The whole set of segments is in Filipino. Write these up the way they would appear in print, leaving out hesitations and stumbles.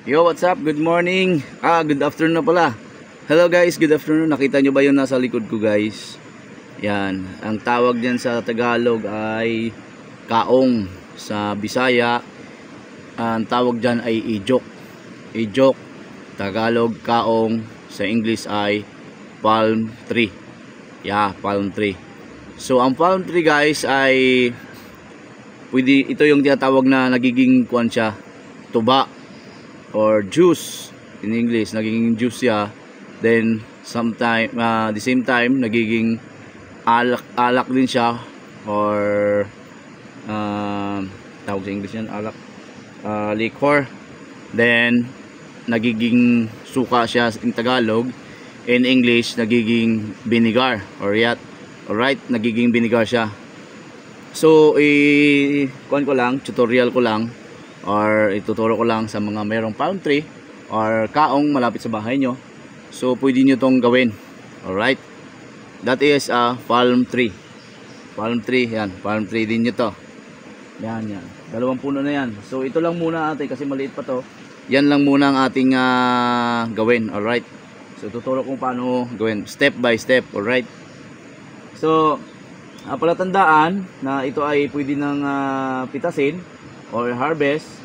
Yo, what's up? Good morning. Good afternoon na pala. Hello guys, good afternoon. Nakita nyo ba yung nasa likod ko guys? Yan. Ang tawag dyan sa Tagalog ay kaong. Sa Bisaya, ang tawag dyan ay ijok. Ijok, Tagalog, kaong. Sa English ay palm tree. Yeah, palm tree. So, ang palm tree guys ay ito yung tinatawag na nagiging kuwan siya, tuba or juice in English, nagiging juice siya. Then sometime the same time nagiging alak din siya or tawag sa English yan, alak, liquor. Then nagiging suka siya in Tagalog. In English nagiging vinegar or yat. Alright, nagiging vinegar siya. So kuan ko lang, tutorial ko lang or ituturo ko lang sa mga mayroong palm tree or kaong malapit sa bahay nyo. So pwede nyo tong gawin. Alright, that is a palm tree. Palm tree, yan, palm tree din nyo to. Yan, yan, dalawang puno na yan. So ito lang muna atin kasi maliit pa to. Yan lang muna ang ating gawin. Alright, so tuturo kung paano gawin step by step. Alright, so palatandaan na ito ay pwede nang pitasin or harvest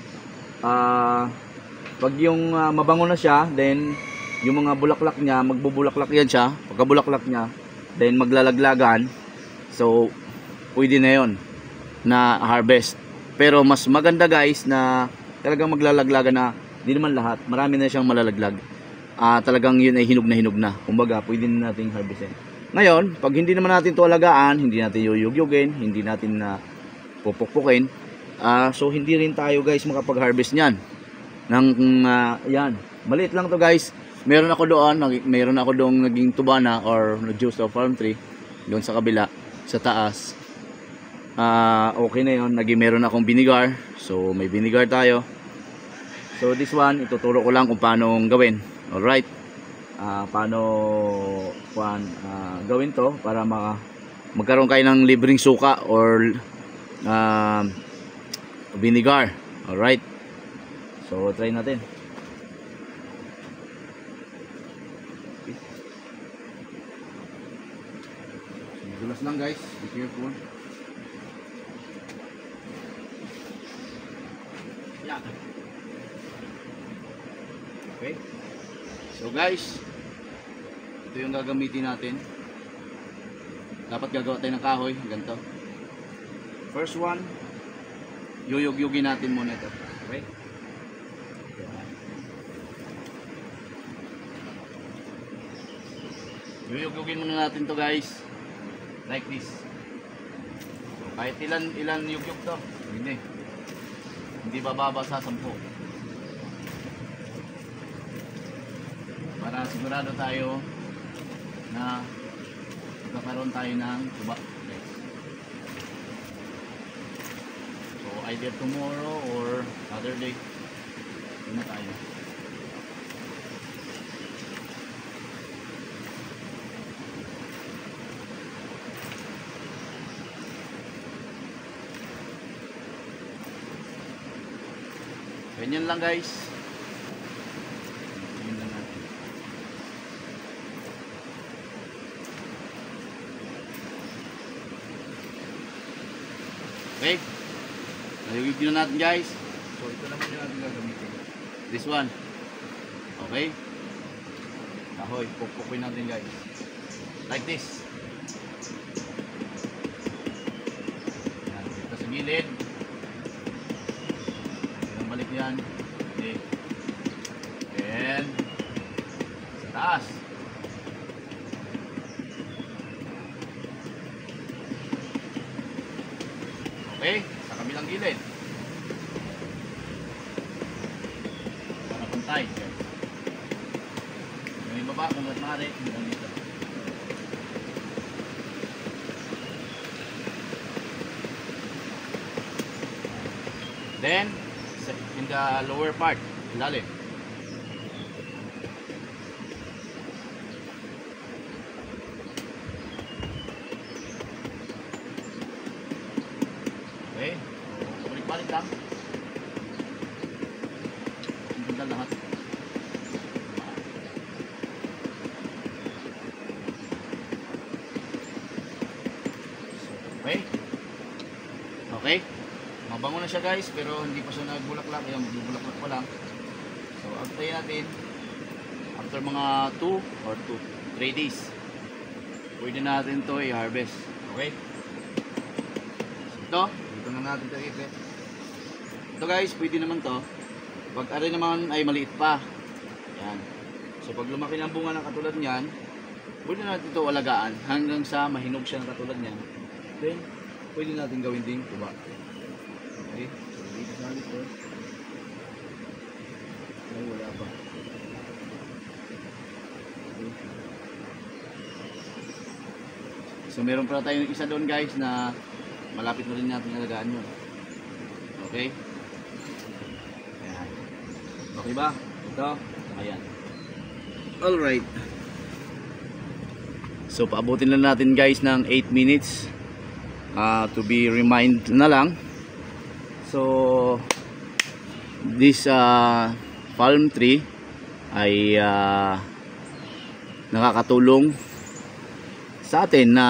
pag yung mabango na siya, then yung mga bulaklak niya, magbubulaklak yan siya. Pagka bulaklak niya, then maglalaglagan. So pwede na yon na harvest. Pero mas maganda guys na talagang maglalaglagan na, di naman lahat, marami na siyang malalaglag. Talagang yun ay hinog na. Kumbaga pwede na nating harvestin. Ngayon, pag hindi naman natin ito alagaan, hindi natin yuyugyugin, hindi natin pupukpukin, so hindi rin tayo guys makapag-harvest niyan. Yan, maliit lang to guys. Meron ako doon naging tubana or juice of palm tree doon sa kabila, sa taas. Okay na yun, meron akong vinegar. So may vinegar tayo. So this one, ituturo ko lang kung paano gawin. Alright, paano gawin to para magkaroon kayo ng libreng suka or vinegar. Alright, so try natin. Okay. Dulas lang guys, be careful. Yeah. Okay, so guys, ito yung gagamitin natin. Dapat gagawa tayo ng kahoy, ganito. First one, yuyugyugin natin muna ito. Okay? Yuyugyugin muna natin to guys. Like this. So, kahit ilan yugyug to, hindi bababa sa 10. Para sigurado tayo na magkakaroon tayo ng tuba. Okay. So either tomorrow or other day, yun na tayo. Ganyan lang guys. Okay, nalugigin na natin guys. So ito naman yung natin gagamitin, this one. Okay, kahoy, pukpukin natin guys, like this. Yan, dito sa gilid, yan, balik yan. Okay, and sa taas. Okay, sa kabilang gilid. Para pantay. Yung ibaba, kung maaari, hanggang dito. Then, in the lower part, ilalim. Okay, balik-balik lang. lahat. Okay? Okay? Mabango na siya guys, pero hindi pa siya nagbulaklak. Ayan, magbulaklak pa lang. So, antayin natin. After mga 2 or 3 days, pwede natin to i-harvest. Okay? So, dito na natin ito ipit. Ito guys, pwede naman to. Pag ari naman ay maliit pa. Yan. So, pag lumaki ng bunga ng katulad niyan, pwede natin ito alagaan hanggang sa mahinog siya ng katulad niyan. Then, pwede natin gawin din tuba. Okay? So, dito sa dito. Ay, wala pa. Okay. So, meron pa tayong isa doon guys na malapit na rin natin alagaan yun. Okay? Ayan. Okay ba? Ito. Ayan. Alright. So, paabutin lang natin guys ng 8 minutes. To be remind na lang. So, this palm tree ay nakakatulong sa atin na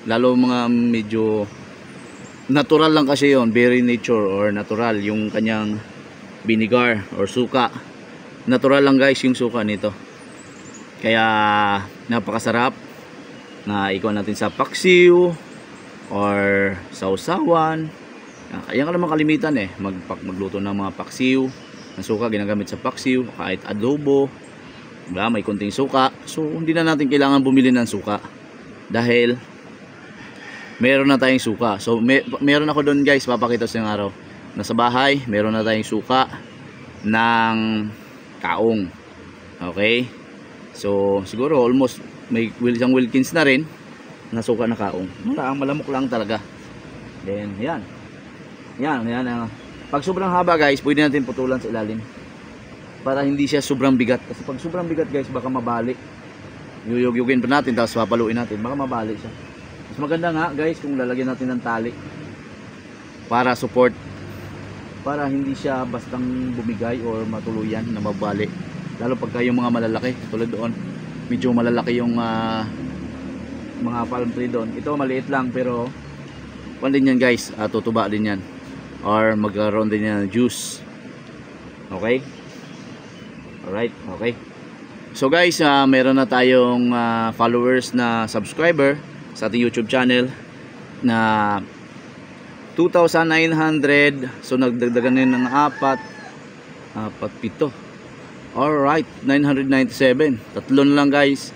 lalo mga medyo natural lang kasi yon, very nature or natural yung kanyang vinegar or suka. Natural lang guys yung suka nito. Kaya napakasarap na ikuha natin sa paksiw or sausawan. Kaya ka naman kalimitan magluto ng mga paksiw. Ang suka ginagamit sa paksiw, kahit adobo. Diba? May konting suka. So hindi na natin kailangan bumili ng suka. Dahil meron na tayong suka. So meron ako doon guys, papakita sa araw. Nasa bahay, meron na tayong suka ng kaong. Okay? So siguro almost may isang Wilkins na rin na suka na kaong. Malamok lang talaga. Then yan. Yan. Pag sobrang haba guys, pwede natin putulan sa ilalim. Para hindi siya sobrang bigat. Kasi pag sobrang bigat guys, baka mabali. Yuyugin pa natin, tapos papaluin natin, baka mabali siya. Mas maganda nga guys kung lalagyan natin ng tali para support, para hindi siya bastang bumigay or matuluyan na mabali. Lalo pagka yung mga malalaki, tulad doon, medyo malalaki yung mga palm tree doon. Ito maliit lang pero pan din yan guys, tutuba din yan or magkaroon din yan ng juice. Okay? Alright, okay. So guys, meron na tayong followers na subscriber sa ating YouTube channel na 2,900. So nagdagdagan na ng 7. Alright, 997. Tatlo na lang guys.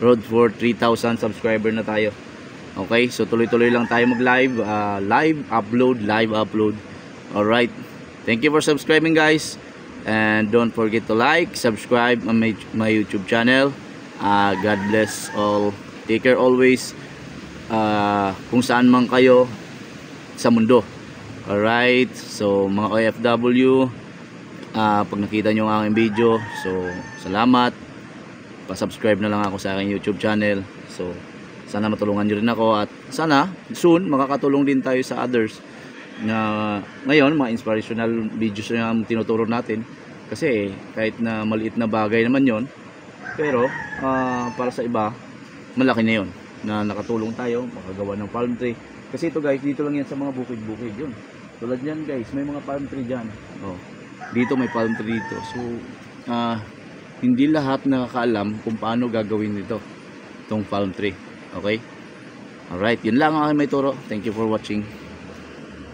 Road for 3,000 subscriber na tayo. Okay, so tuloy-tuloy lang tayo mag-live. Live upload. Alright, thank you for subscribing guys. And don't forget to like, subscribe on my YouTube channel. God bless all. Take care always kung saan man kayo sa mundo. Alright, so mga OFW, pag nakita nyo ang aking video, so salamat. Pa-subscribe na lang ako sa aking YouTube channel. So sana matulungan nyo rin ako at sana soon makakatulong din tayo sa others na ngayon mga inspirational videos na tinuturo natin, kasi kahit na maliit na bagay naman yon, pero para sa iba malaki na yon na nakatulong tayo makagawa ng palm tree. Kasi ito guys, dito lang yan sa mga bukid-bukid yun. Tulad yan guys, may mga palm tree dyan. Dito may palm tree dito. So hindi lahat nakakaalam kung paano gagawin nito itong palm tree. Okay? Alright, yun lang ang aking may turo. Thank you for watching.